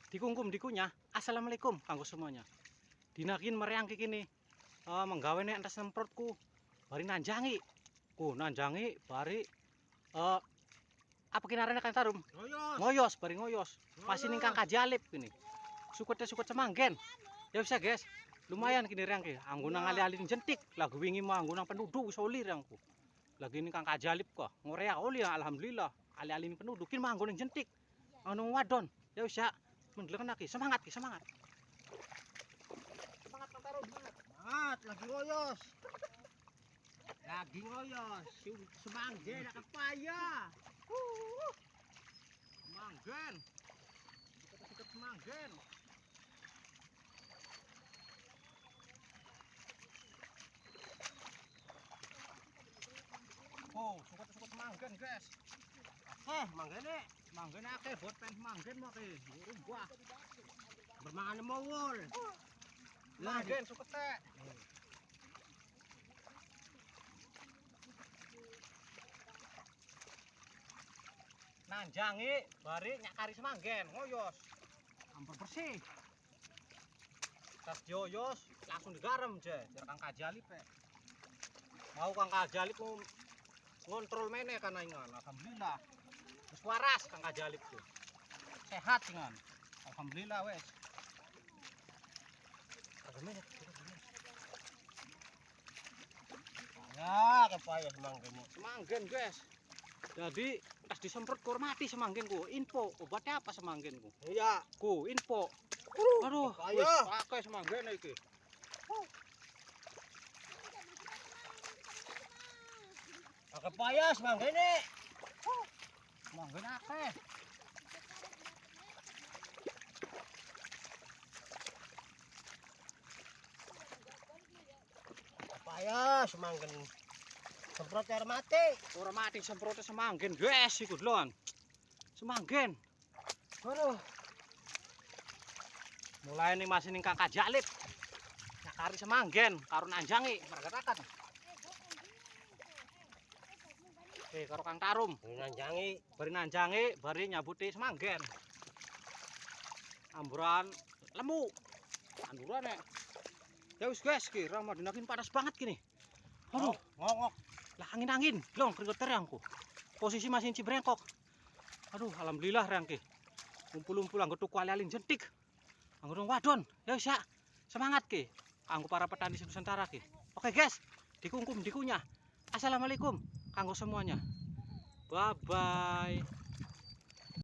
dikungkum dikunyah. Assalamualaikum kanggo semuanya. Dinakin meriang kini menggawe nek entas semprotku. Bari nanjangi. Ku nanjangi bari apa kinarane Kang Tarum? Ngoyos, bari ngoyos. Masih ning Kang Kajalip kini. Sukut semanggen. Ya bisa guys. Lumayan kini reang ki. Anggo nang ali-ali jentik. Lagu wingi mah anggo nang penduduk wis oli reangku. Lagi ning Kang Kajalip kok. Ngorea oli alhamdulillah. Ali-ali penduduk kin mah anggo ning jentik. Anu wadon. Ya wis ya. Mendeleken lagi. Semangat ki, semangat. Semangat Kang Tarum, semangat. Semangat lagi ngoyos. Lagi ngoyos. Semanggen nak paya. Semanggen. Deket semanggen. Oh, sukut semanggen, guys. Manggene. Manggen akeh buat pen semanggen mah ke. Wah, Bermangan mawol. semanggen sukut teh. Nanjangi bari nyakari semanggen, ngoyos. Ampun bersih. Tas dioyos langsung digarem je, jar Kang Kajalip pe. Mau Kang Kajalip ngontrol meneh kana ingan. Alhamdulillah. Wis waras Kang Kajalip tuh. Sehat ingan. Alhamdulillah wes. Ya, kepaya semanggen. Semanggen, guys. Jadi pas disemprot kur mati semanggenku. Info obatnya apa semanggenku? Iya. Ku info. Aduh, kepaya. wis pakai semanggen iki. Kepaya semanggene. Semanggen akeh. Kepaya semanggen. Semprot air mati. Ora mati semprot semanggen, guys, iku lho. Semanggen. Aduh. Mulai nih masih ning Kang Kajalip. Nyakari semanggen karo nanjangi, margatakan. Karo Kang Tarum. Nanjangi. Bari nanjangi, bari nyabuti semanggen. Amburan lemu. Anduran nek. Ya wis guys, ki Ramadhanakin panas banget gini. Aduh, ngongok. lah angin-angin, long keringet terangku. Posisi masih cibrengkok. Aduh, alhamdulillah reangki. Ngumpul-ngumpul anggo tuku ali-alin jentik. Anggo wadon. Ya wis ya. Semangat ki. Kanggo para petani Nusantara ki. Oke guys, dikungkum dikunyah. Assalamualaikum kanggo semuanya. Bye bye.